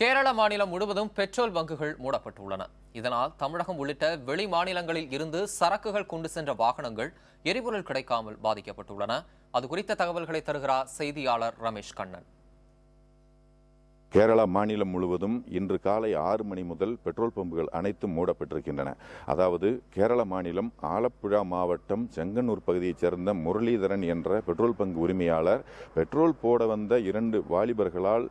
கேரள மாநிலம் முழுவதும் பெட்ரோல் பங்குகள் மூடப்பட்டுள்ளன. இதனால் தமிழகம் உள்ளிட்ட வெளி மாநிலங்களில் இருந்து சரக்குகள் கொண்டு சென்ற வாகனங்கள் எரிபொருள் கிடைக்காமல் பாதிக்கப்பட்டுள்ளன. அது குறித்த தகவல்களை தருகிறார் செய்தியாளர் ரமேஷ் கண்ணன். கேரளா மாநிலம் முழுவதும் இன்று காலை 6 மணி முதல் பெட்ரோல் பம்புகள் அனைத்தும் மூடப்பட்டிருக்கின்றன. அதாவது கேரள மாநிலம் ஆலப்புழா மாவட்டம் செங்கன்னூர் பகுதியைச் சேர்ந்த முரளிதரன் என்ற பெட்ரோல் பங்கு உரிமையாளர் பெட்ரோல் போட வந்த 2 வாலிபர்களால்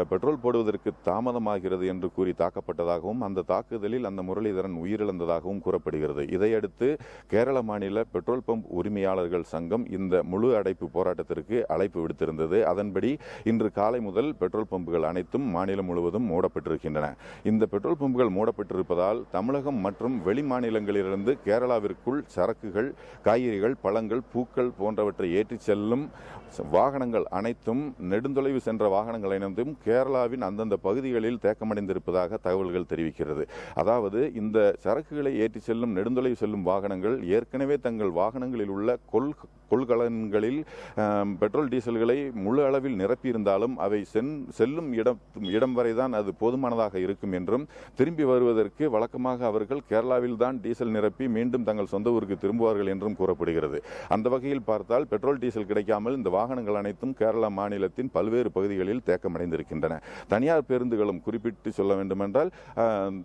பெட்ரோல் போடுவதற்கு தாமதமாகிறது என்று கூறி தாக்கப்பட்டதாகவும் அந்த தாக்குதலில் அந்த முரளிதரன் உயிரிழந்ததாகவும் கூறப்படுகிறது. இதையடுத்து கேரள மாநில பெட்ரோல் பம்ப் உரிமையாளர்கள் சங்கம் இந்த முழு அடைப்பு போராட்டத்திற்கு அழைப்பு விடுத்திருந்தது. அதன்படி இன்று காலை முதல் பெட்ரோல் பம்புகள் அனைத்தும் மாநிலம் முழுவதும் மூடப்பட்டிருக்கின்றன. இந்த பெட்ரோல் பம்புகள் மூடப்பட்டிருப்பதால் தமிழகம் மற்றும் வெளி மாநிலங்களிலிருந்து கேரளாவிற்குள் சரக்குகள், காய்கறிகள், பழங்கள், பூக்கள் போன்றவற்றை ஏற்றிச் செல்லும் வாகனங்கள் அனைத்தும் நெடுந்தொலைவு சென்ற வாகனங்கள் அனைத்தும் கேரளாவின் அந்தந்த பகுதிகளில் தேக்கமடைந்திருப்பதாக தகவல்கள் தெரிவிக்கிறது. அதாவது இந்த சரக்குகளை ஏற்றிச் செல்லும் நெடுந்தொலைவு செல்லும் வாகனங்கள் ஏற்கனவே தங்கள் வாகனங்களில் உள்ள கொள்கலன்களில் பெட்ரோல் டீசல்களை முழு அளவில் நிரப்பியிருந்தாலும் அவை செல்லும் இடம் வரைதான் அது போதுமானதாக இருக்கும் என்றும் திரும்பி வருவதற்கு வழக்கமாக அவர்கள் கேரளாவில் தான் டீசல் நிரப்பி மீண்டும் தங்கள் சொந்த ஊருக்கு திரும்புவார்கள் என்றும் கூறப்படுகிறது. அந்த வகையில் பார்த்தால் பெட்ரோல் டீசல் கிடைக்காமல் இந்த வாகனங்கள் அனைத்தும் கேரளா மாநிலத்தின் பல்வேறு பகுதிகளில் தேக்கமடைந்திருக்கின்றன. தனியார் பேருந்துகளும் குறிப்பிட்டு சொல்ல வேண்டுமென்றால்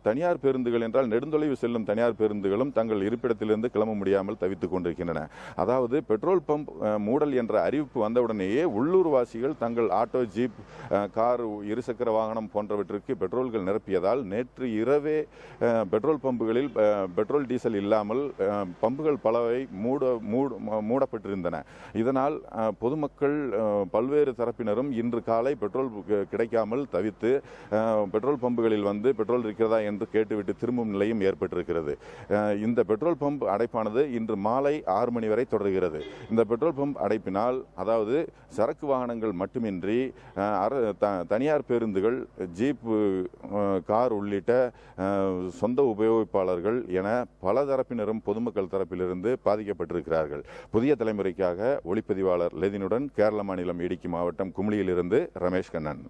தனியார் பேருந்துகள் என்றால் நெடுந்தொலைவு செல்லும் தனியார் பேருந்துகளும் தங்கள் இருப்பிடத்திலிருந்து கிளம்ப முடியாமல் தவித்துக் கொண்டிருக்கின்றன. அதாவது பெட்ரோல் பம்ப் மூடல் என்ற அறிவிப்பு வந்தவுடனேயே உள்ளூர் வாசிகள் தங்கள் ஆட்டோ, ஜீப், கார், இருசக்கர வாகனம் போன்றவற்றிற்கு பெட்ரோல்கள் நிரப்பியதால் நேற்று இரவே பெட்ரோல் பம்புகளில் பெட்ரோல் டீசல் இல்லாமல் பம்புகள் பலவை மூடப்பட்டிருந்தன. இதனால் பொதுமக்கள் பல்வேறு தரப்பினரும் இன்று காலை பெட்ரோல் கிடைக்காமல் தவித்து பெட்ரோல் பம்புகளில் வந்து பெட்ரோல் இருக்கிறதா என்று கேட்டுவிட்டு திரும்பும் நிலையும் ஏற்பட்டிருக்கிறது. இந்த பெட்ரோல் பம்ப் அடைப்பானது இன்று மாலை 6 மணி வரை தொடர்கிறது. இந்த பெட்ரோல் பம்ப் அடைப்பினால் அதாவது சரக்கு வாகனங்கள் மட்டுமின்றி தனியார் பேருந்துகள், ஜீப், கார் உள்ளிட்ட சொந்த உபயோகிப்பாளர்கள் என பல தரப்பினரும் பொதுமக்கள் தரப்பிலிருந்து பாதிக்கப்பட்டிருக்கிறார்கள். புதிய தலைமுறைக்காக ஒளிப்பதிவாளர் லெதினுடன் கேரள மாநிலம் இடுக்கி மாவட்டம் குமுளியிலிருந்து ரமேஷ் கண்ணன்.